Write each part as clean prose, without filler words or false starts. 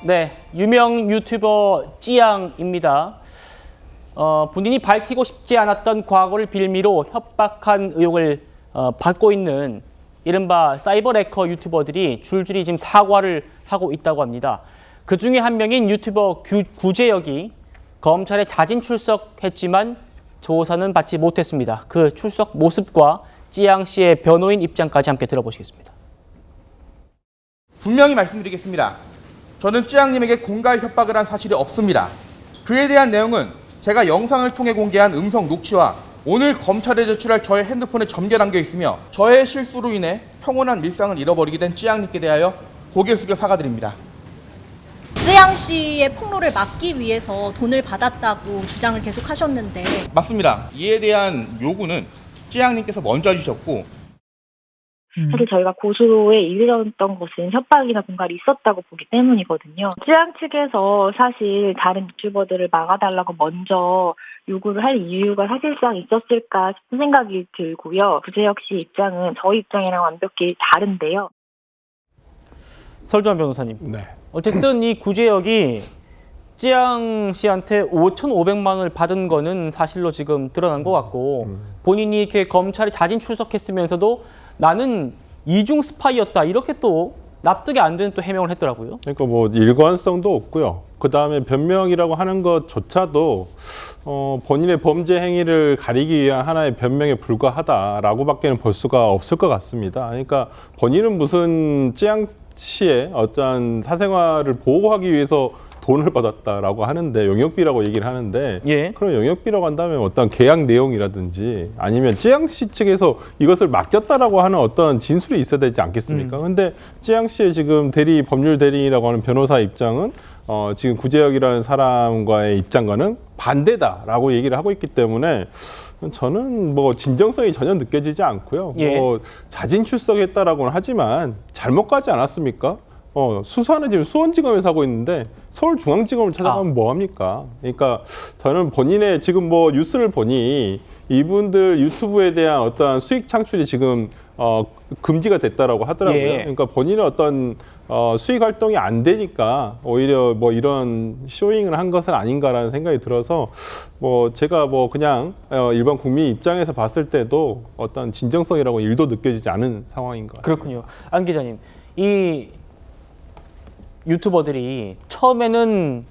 네, 유명 유튜버 찌양입니다. 본인이 밝히고 싶지 않았던 과거를 빌미로 협박한 의혹을 받고 있는 이른바 사이버 레커 유튜버들이 줄줄이 지금 사과를 하고 있다고 합니다. 그 중에 한 명인 유튜버 구제혁이 검찰에 자진 출석했지만 조사는 받지 못했습니다. 그 출석 모습과 찌양 씨의 변호인 입장까지 함께 들어보시겠습니다. 분명히 말씀드리겠습니다. 저는 찌양님에게 공갈 협박을 한 사실이 없습니다. 그에 대한 내용은 제가 영상을 통해 공개한 음성 녹취와 오늘 검찰에 제출할 저의 핸드폰에 점겨 담겨 있으며 저의 실수로 인해 평온한 일상을 잃어버리게 된 찌양님께 대하여 고개 숙여 사과드립니다. 쯔양 씨의 폭로를 막기 위해서 돈을 받았다고 주장을 계속 하셨는데 맞습니다. 이에 대한 요구는 찌양님께서 먼저 해주셨고 사실 저희가 고소에 이르렀던 것은 협박이나 공갈이 있었다고 보기 때문이거든요. 쯔양 측에서 사실 다른 유튜버들을 막아달라고 먼저 요구를 할 이유가 사실상 있었을까 싶은 생각이 들고요. 구제혁 씨 입장은 저희 입장이랑 완벽히 다른데요. 설주환 변호사님. 네. 어쨌든 이 구제혁이 찌양 씨한테 5,500만 원을 받은 거는 사실로 지금 드러난 것 같고 본인이 이렇게 검찰에 자진 출석했으면서도 나는 이중 스파이였다 이렇게 또 납득이 안 되는 또 해명을 했더라고요. 그러니까 뭐 일관성도 없고요. 그 다음에 변명이라고 하는 것조차도 본인의 범죄 행위를 가리기 위한 하나의 변명에 불과하다라고밖에는 볼 수가 없을 것 같습니다. 그러니까 본인은 무슨 찌양 씨의 어떠한 사생활을 보호하기 위해서 돈을 받았다라고 하는데 용역비라고 얘기를 하는데 예. 그럼 용역비라고 한다면 어떤 계약 내용이라든지 아니면 찌양 씨 측에서 이것을 맡겼다라고 하는 어떤 진술이 있어야 되지 않겠습니까? 근데 찌양 씨의 지금 법률 대리인이라고 하는 변호사 입장은 지금 구제혁이라는 사람과의 입장과는 반대다라고 얘기를 하고 있기 때문에 저는 뭐 진정성이 전혀 느껴지지 않고요. 예. 뭐 자진 출석했다라고는 하지만 잘못 가지 않았습니까? 수사는 지금 수원지검에서 하고 있는데 서울중앙지검을 찾아가면 뭐합니까? 그러니까 저는 본인의 지금 뭐 뉴스를 보니 이분들 유튜브에 대한 어떠한 수익 창출이 지금 금지가 됐다라고 하더라고요. 예. 그러니까 본인의 어떤 수익 활동이 안 되니까 오히려 뭐 이런 쇼잉을 한 것은 아닌가라는 생각이 들어서 뭐 제가 뭐 그냥 일반 국민 입장에서 봤을 때도 어떤 진정성이라고 일도 느껴지지 않은 상황인 것 같습니다. 그렇군요. 안 기자님, 이 유튜버들이 처음에는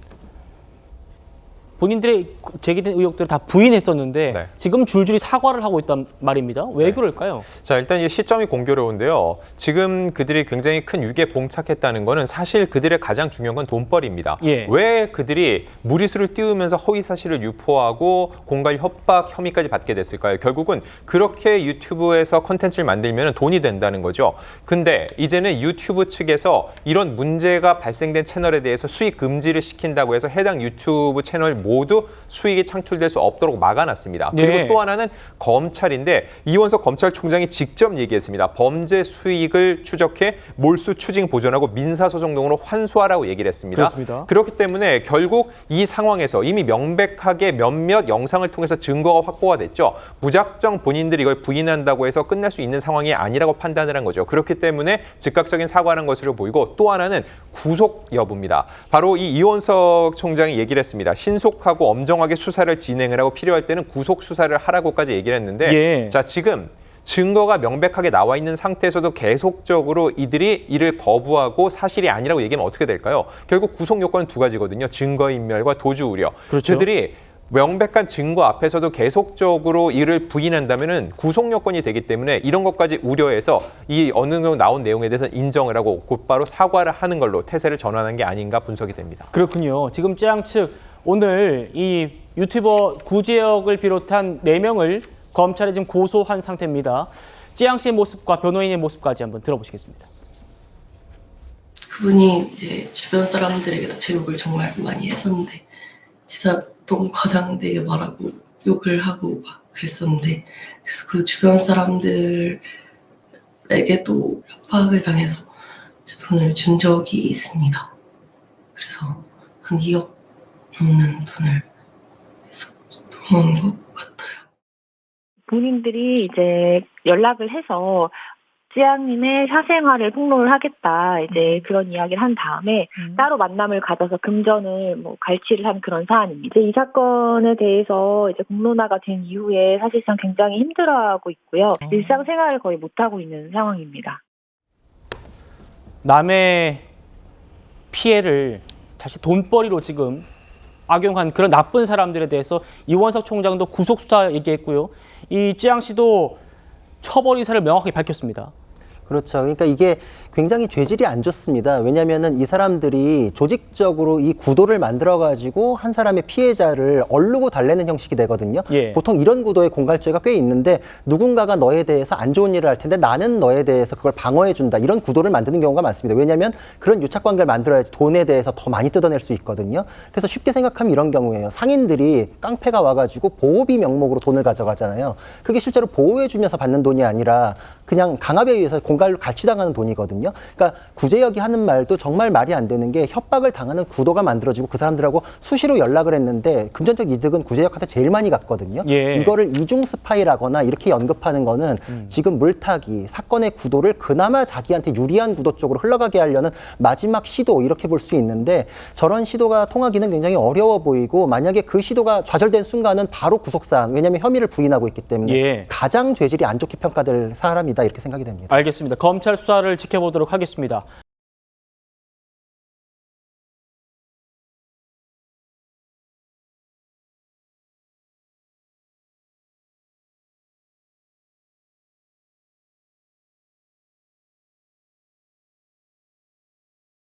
본인들의 제기된 의혹들을 다 부인했었는데 네. 지금 줄줄이 사과를 하고 있단 말입니다. 왜 그럴까요? 자, 일단 이 시점이 공교로운데요. 지금 그들이 굉장히 큰 위기에 봉착했다는 거는 사실 그들의 가장 중요한 건 돈벌이입니다. 예. 왜 그들이 무리수를 띄우면서 허위 사실을 유포하고 공갈 협박 혐의까지 받게 됐을까요? 결국은 그렇게 유튜브에서 콘텐츠를 만들면 돈이 된다는 거죠. 근데 이제는 유튜브 측에서 이런 문제가 발생된 채널에 대해서 수익 금지를 시킨다고 해서 해당 유튜브 채널 모두 수익이 창출될 수 없도록 막아놨습니다. 그리고 네. 또 하나는 검찰인데 이원석 검찰총장이 직접 얘기했습니다. 범죄 수익을 추적해 몰수 추징 보존하고 민사소송 등으로 환수하라고 얘기를 했습니다. 그렇습니다. 그렇기 때문에 결국 이 상황에서 이미 명백하게 몇몇 영상을 통해서 증거가 확보가 됐죠. 무작정 본인들이 이걸 부인한다고 해서 끝날 수 있는 상황이 아니라고 판단을 한 거죠. 그렇기 때문에 즉각적인 사과하는 것으로 보이고 또 하나는 구속 여부입니다. 바로 이 이원석 총장이 얘기를 했습니다. 신속하고 엄정하게 수사를 진행을 하고 필요할 때는 구속 수사를 하라고까지 얘기를 했는데 예. 자, 지금 증거가 명백하게 나와 있는 상태에서도 계속적으로 이들이 이를 거부하고 사실이 아니라고 얘기하면 어떻게 될까요? 결국 구속 요건은 두 가지거든요. 증거인멸과 도주 우려. 그렇죠. 그들이 명백한 증거 앞에서도 계속적으로 이를 부인한다면은 구속 요건이 되기 때문에 이런 것까지 우려해서 이 어느 정도 나온 내용에 대해서는 인정을 하고 곧바로 사과를 하는 걸로 태세를 전환한 게 아닌가 분석이 됩니다. 그렇군요. 지금 찌양 측 오늘 이 유튜버 구제혁을 비롯한 4명을 검찰에 지금 고소한 상태입니다. 찌양 씨의 모습과 변호인의 모습까지 한번 들어보시겠습니다. 그분이 이제 주변 사람들에게도 제 욕을 정말 많이 했었는데 진짜 너무 과장되게 말하고 욕을 하고 막 그랬었는데 그래서 그 주변 사람들에게도 협박을 당해서 돈을 준 적이 있습니다. 그래서 한 2억 넘는 돈을 돈 것 같아요. 본인들이 이제 연락을 해서 찌양님의 사생활을 폭로를 하겠다 이제 그런 이야기를 한 다음에 따로 만남을 가져서 금전을 뭐 갈취를 한 그런 사안입니다. 이 사건에 대해서 이제 공론화가 된 이후에 사실상 굉장히 힘들어하고 있고요. 일상생활을 거의 못하고 있는 상황입니다. 남의 피해를 다시 돈벌이로 지금 악용한 그런 나쁜 사람들에 대해서 이원석 총장도 구속 수사 얘기했고요. 이 찌양 씨도 처벌 의사를 명확하게 밝혔습니다. 그렇죠. 그러니까 이게 굉장히 죄질이 안 좋습니다. 왜냐하면은 이 사람들이 조직적으로 이 구도를 만들어가지고 한 사람의 피해자를 얼르고 달래는 형식이 되거든요. 예. 보통 이런 구도의 공갈죄가 꽤 있는데 누군가가 너에 대해서 안 좋은 일을 할 텐데 나는 너에 대해서 그걸 방어해준다. 이런 구도를 만드는 경우가 많습니다. 왜냐하면 그런 유착관계를 만들어야지 돈에 대해서 더 많이 뜯어낼 수 있거든요. 그래서 쉽게 생각하면 이런 경우예요. 상인들이 깡패가 와가지고 보호비 명목으로 돈을 가져가잖아요. 그게 실제로 보호해주면서 받는 돈이 아니라 그냥 강압에 의해서 공갈로 갈취당하는 돈이거든요. 그러니까 구제역이 하는 말도 정말 말이 안 되는 게 협박을 당하는 구도가 만들어지고 그 사람들하고 수시로 연락을 했는데 금전적 이득은 구제역한테 제일 많이 갔거든요. 예. 이거를 이중 스파이라거나 이렇게 언급하는 거는 지금 물타기, 사건의 구도를 그나마 자기한테 유리한 구도 쪽으로 흘러가게 하려는 마지막 시도 이렇게 볼 수 있는데 저런 시도가 통하기는 굉장히 어려워 보이고 만약에 그 시도가 좌절된 순간은 바로 구속사안, 왜냐하면 혐의를 부인하고 있기 때문에 예. 가장 죄질이 안 좋게 평가될 사람이다 이렇게 생각이 됩니다. 알겠습니다. 검찰 수사를 지켜보도록 하겠습니다.